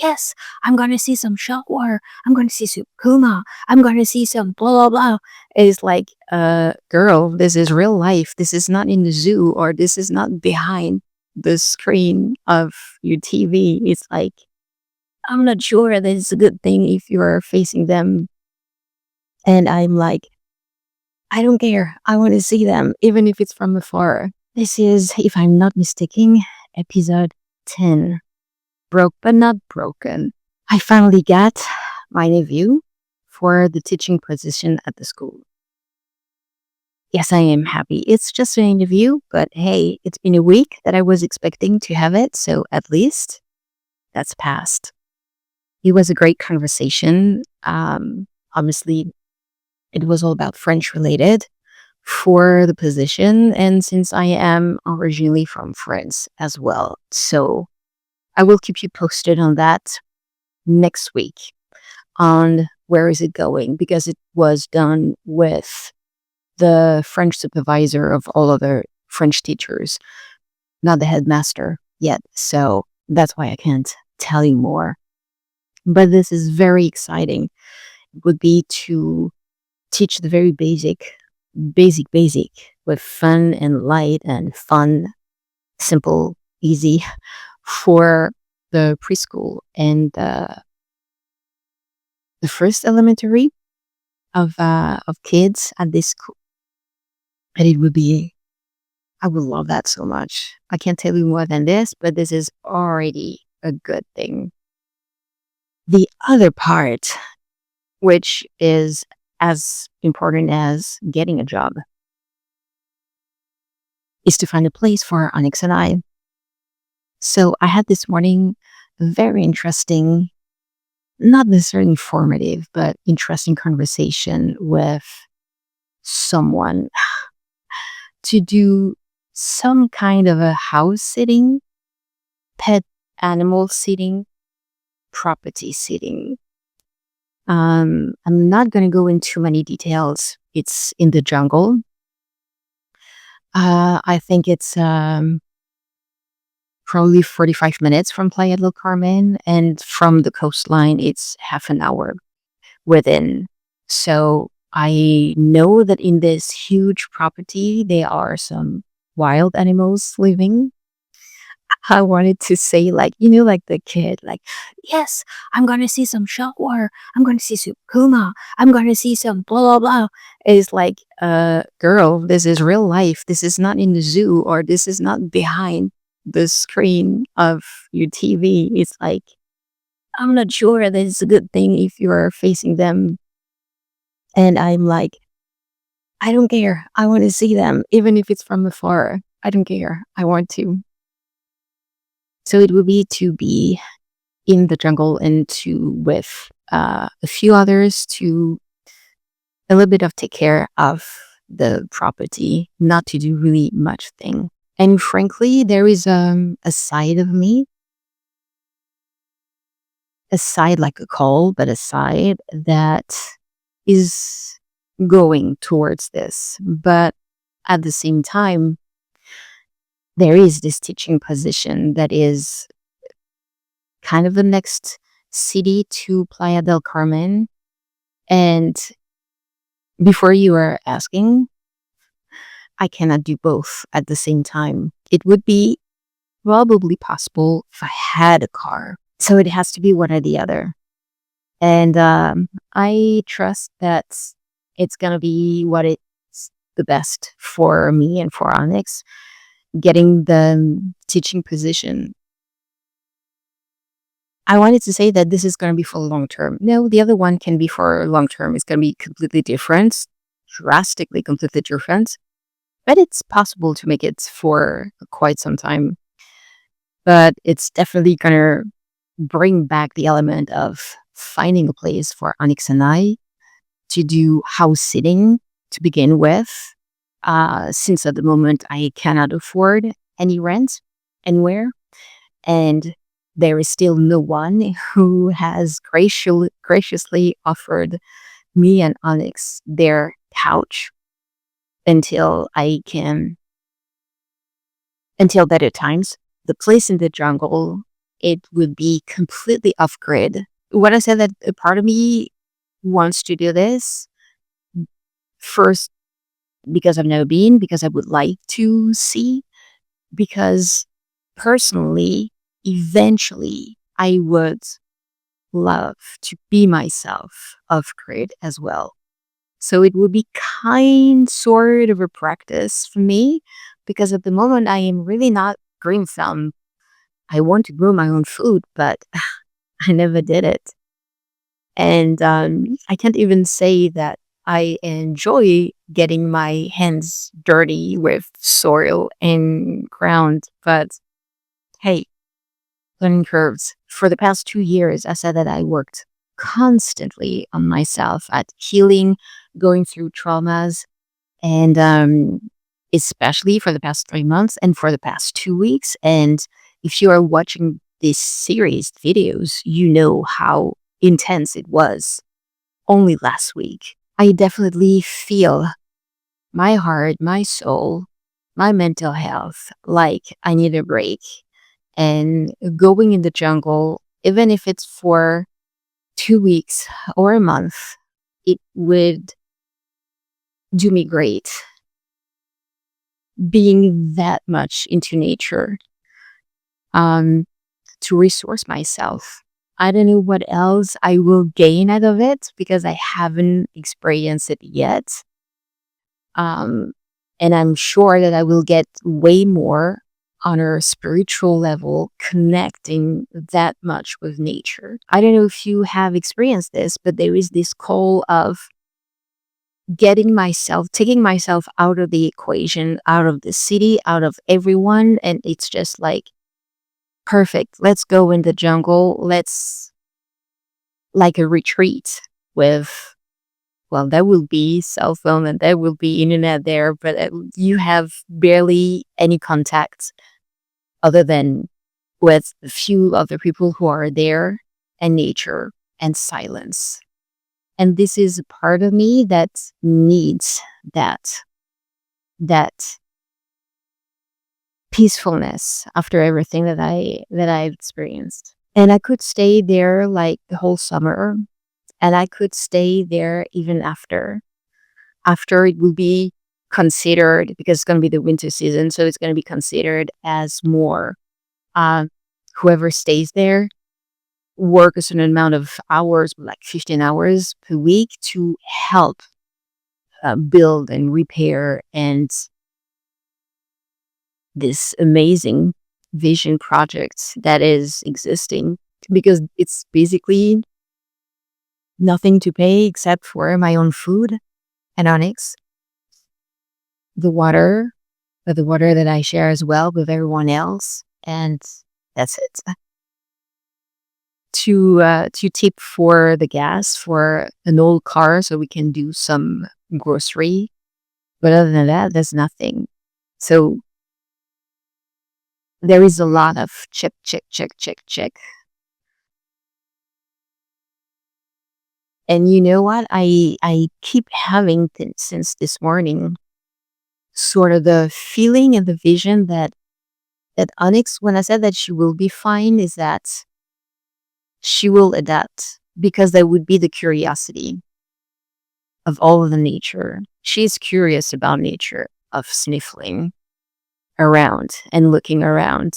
yes, I'm gonna see some shark, I'm gonna see some puma, I'm gonna see some blah blah blah. It's like, girl, this is real life. This is not in the zoo, or this is not behind the screen of your TV. It's like, I'm not sure that it's a good thing if you're facing them. And I'm like, I don't care. I want to see them, even if it's from afar. This is, if I'm not mistaken, episode 10. Broke but not broken. I finally got my interview for the teaching position at the school. Yes, I am happy. It's just an interview, but hey, it's been a week that I was expecting to have it, so at least that's passed. It was a great conversation. Obviously, it was all about French related for the position, and since I am originally from France as well, so I will keep you posted on that next week on where is it going, because it was done with the French supervisor of all other French teachers, not the headmaster yet. So that's why I can't tell you more. But this is very exciting. It would be to teach the very basic with fun and light and fun, simple, easy for the preschool and the first elementary of kids at this school. And it would be, I would love that so much. I can't tell you more than this, but this is already a good thing. The other part, which is as important as getting a job, is to find a place for Onyx and I. So I had this morning a very interesting, not necessarily informative, but interesting conversation with someone to do some kind of a house sitting, pet animal sitting, property sitting. I'm not going to go into many details. It's in the jungle. I think it's probably 45 minutes from Playa del Carmen, and from the coastline, it's half an hour within. So I know that in this huge property, there are some wild animals living. I wanted to say, like, like the kid, like, yes, I'm gonna see some shark, I'm gonna see some puma, I'm gonna see some blah blah blah. It's like, girl, this is real life. This is not in the zoo, or this is not behind the screen of your TV. It's like, I'm not sure that it's a good thing if you're facing them. And I'm like, I don't care. I want to see them, even if it's from afar. I don't care. I want to. So it would be to be in the jungle and to with a few others, to a little bit of take care of the property, not to do really much thing. And frankly, there is a side of me, a side like a call, but a side that is going towards this. But at the same time, there is this teaching position that is kind of the next city to Playa del Carmen. And before you were asking, I cannot do both at the same time. It would be probably possible if I had a car. So it has to be one or the other. And I trust that it's going to be what it's the best for me and for Onyx, getting the teaching position. I wanted to say that this is going to be for long term. No, the other one can be for long term. It's going to be completely different, drastically completely different. But it's possible to make it for quite some time. But it's definitely going to bring back the element of finding a place for Onyx and I to do house sitting to begin with, since at the moment I cannot afford any rent anywhere. And there is still no one who has graciously offered me and Onyx their couch until better times. The place in the jungle it would be completely off grid. When I said that a part of me wants to do this, first, because I've never been, because I would like to see, because personally, eventually, I would love to be myself off grid as well. So it would be sort of a practice for me, because at the moment I am really not growing some. I want to grow my own food, but I never did it. And I can't even say that I enjoy getting my hands dirty with soil and ground. But hey, learning curves. For the past 2 years, I said that I worked constantly on myself at healing, going through traumas, and especially for the past 3 months and for the past 2 weeks. And if you are watching this series videos, you know how intense it was only last week. I definitely feel my heart, my soul, my mental health like I need a break. And going in the jungle, even if it's for 2 weeks or a month, it would do me great. Being that much into nature, to resource myself. I don't know what else I will gain out of it because I haven't experienced it yet. Um, and I'm sure that I will get way more on a spiritual level, connecting that much with nature. I don't know if you have experienced this, but there is this call of taking myself out of the equation, out of the city, out of everyone. And it's just like, perfect. Let's go in the jungle. Let's like a retreat with, well, there will be cell phone and there will be internet there, but you have barely any contact other than with a few other people who are there, and nature and silence. And this is a part of me that needs that peacefulness after everything that I've experienced. And I could stay there like the whole summer, and I could stay there even after. After it will be considered, because it's going to be the winter season, so it's going to be considered as more. Whoever stays there work a certain amount of hours, like 15 hours per week, to help build and repair and this amazing vision project that is existing, because it's basically nothing to pay except for my own food and Onyx, the water, the water that I share as well with everyone else, and that's it. To tip for the gas for an old car so we can do some grocery, but other than that, there's nothing. So there is a lot of check, check, check, check, check. And you know what? I keep having since this morning sort of the feeling and the vision that Onyx, when I said that she will be fine, is that she will adapt, because there would be the curiosity of all of the nature. She's curious about nature, of sniffing around and looking around.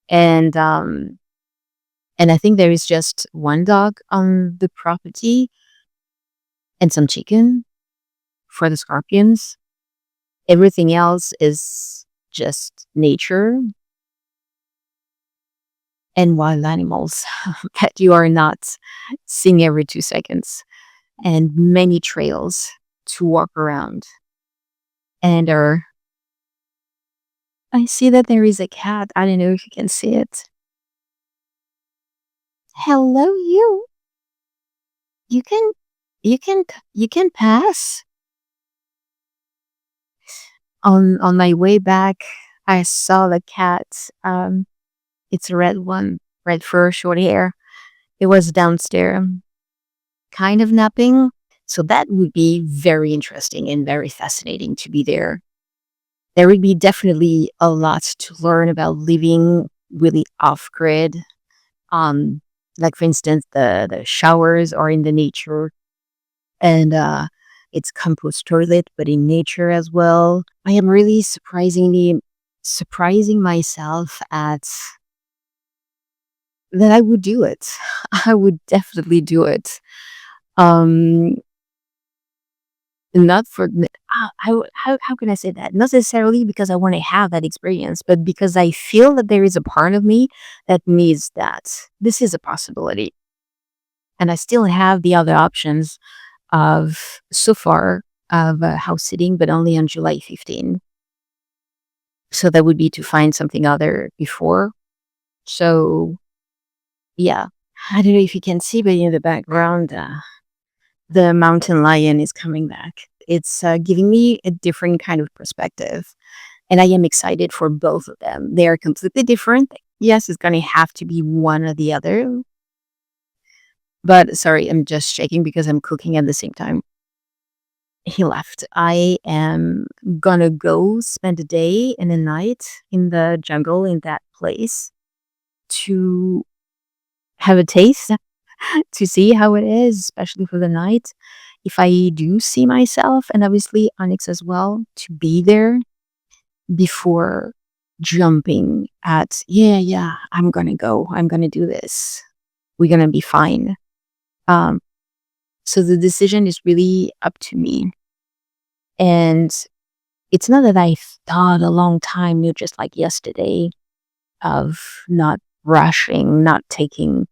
And I think there is just one dog on the property and some chicken for the scorpions. Everything else is just nature and wild animals that you are not seeing every 2 seconds, and many trails to walk around. And I see that there is a cat. I don't know if you can see it. Hello, you. You can, you can pass. On my way back, I saw the cat. It's a red one, red fur, short hair. It was downstairs, kind of napping. So that would be very interesting and very fascinating to be there. There would be definitely a lot to learn about living really off grid, Um, like for instance, the showers are in the nature, and it's compost toilet, but in nature as well. I am really surprising myself at that I would do it. I would definitely do it. Um, not for how can I say that? Not necessarily because I want to have that experience, but because I feel that there is a part of me that needs that. This is a possibility, and I still have the other options of so far of house sitting, but only on July 15. So that would be to find something other before. So yeah, I don't know if you can see, but in the background, the mountain lion is coming back. It's giving me a different kind of perspective, and I am excited for both of them. They are completely different. Yes, it's going to have to be one or the other. But sorry, I'm just shaking because I'm cooking at the same time. He left. I am gonna go spend a day and a night in the jungle in that place to have a taste, to see how it is, especially for the night. If I do see myself, and obviously Onyx as well, to be there before jumping at, yeah, yeah, I'm gonna go, I'm gonna do this, we're gonna be fine. Um, so the decision is really up to me. And it's not that I thought a long time, just like yesterday, of not rushing, not taking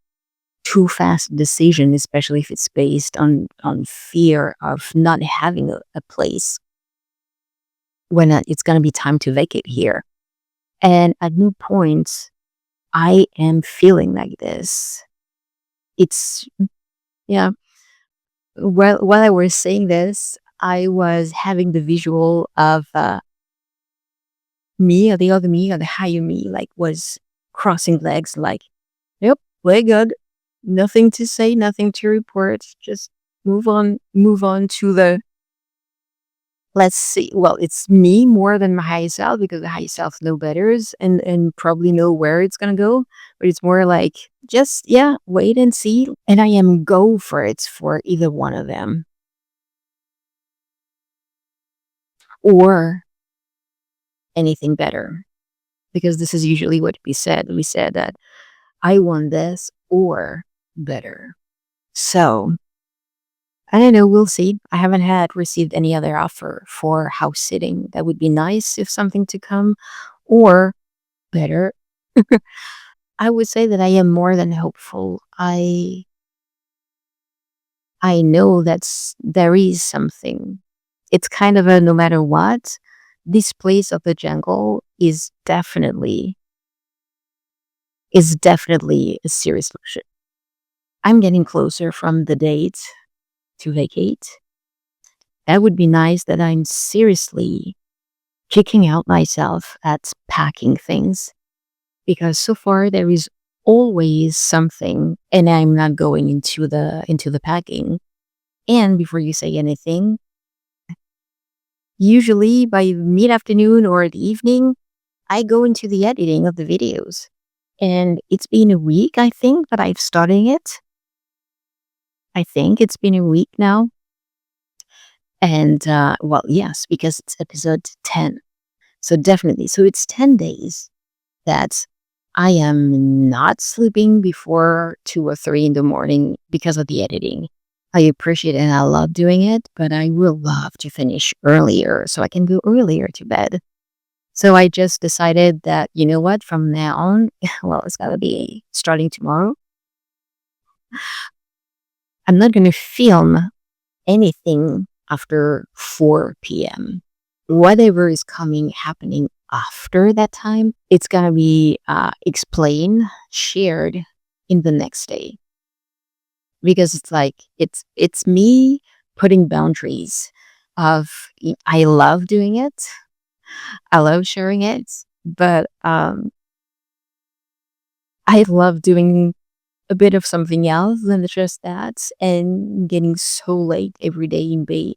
too fast decision, especially if it's based on fear of not having a place when it's going to be time to vacate here. And at no point, I am feeling like this. It's, yeah. Well, while I was saying this, I was having the visual of me or the other me or the higher me, like was crossing legs, like, yep, we're good. Nothing to say, nothing to report. Just move on to the, let's see. Well, it's me more than my higher self because the higher self know better and probably know where it's gonna go. But it's more like just, yeah, wait and see. And I am go for it for either one of them. Or anything better. Because this is usually what we said. We said that I want this or better. So I don't know. We'll see. I haven't had received any other offer for house sitting. That would be nice if something to come or better. I would say that I am more than hopeful. I know there is something. It's kind of a no matter what, this place of the jungle is definitely a serious solution. I'm getting closer from the date to vacate. That would be nice that I'm seriously kicking out myself at packing things because so far there is always something and I'm not going into the packing. And before you say anything, usually by mid-afternoon or the evening, I go into the editing of the videos. And it's been a week, I think, that I've started it. I think it's been a week now. And well, yes, because it's episode 10. So definitely. So it's 10 days that I am not sleeping before 2 or 3 in the morning because of the editing. I appreciate it and I love doing it, but I will love to finish earlier so I can go earlier to bed. So I just decided that, you know what, from now on, well, it's got to be starting tomorrow. I'm not going to film anything after 4 p.m. Whatever is happening after that time, it's gonna be explained, shared in the next day. Because it's like it's me putting boundaries of I love doing it, I love sharing it, but I love doing a bit of something else than just that, and getting so late every day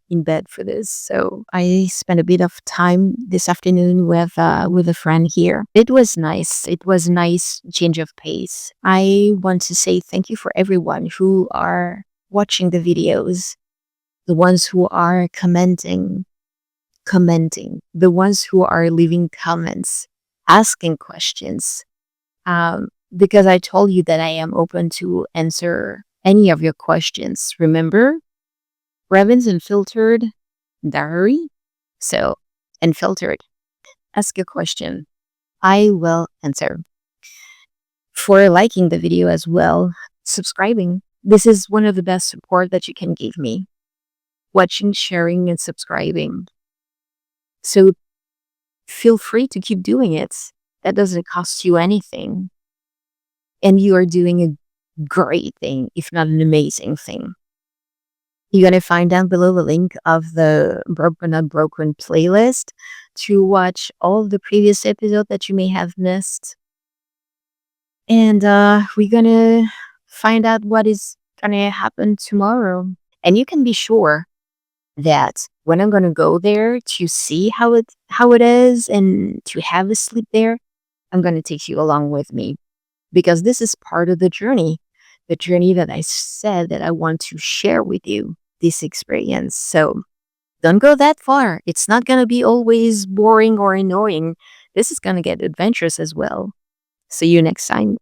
in bed for this. So I spent a bit of time this afternoon with a friend here. It was nice. It was a nice change of pace. I want to say thank you for everyone who are watching the videos, the ones who are commenting, the ones who are leaving comments, asking questions. Because I told you that I am open to answer any of your questions. Remember, Revin's Unfiltered Diary? So, Unfiltered. Ask a question. I will answer. For liking the video as well, subscribing. This is one of the best support that you can give me. Watching, sharing, and subscribing. So feel free to keep doing it. That doesn't cost you anything. And you are doing a great thing, if not an amazing thing. You're going to find down below the link of the Broken Not Broken playlist to watch all of the previous episodes that you may have missed. And we're going to find out what is going to happen tomorrow. And you can be sure that when I'm going to go there to see how it is and to have a sleep there, I'm going to take you along with me, because this is part of the journey that I said that I want to share with you, this experience. So don't go that far. It's not going to be always boring or annoying. This is going to get adventurous as well. See you next time.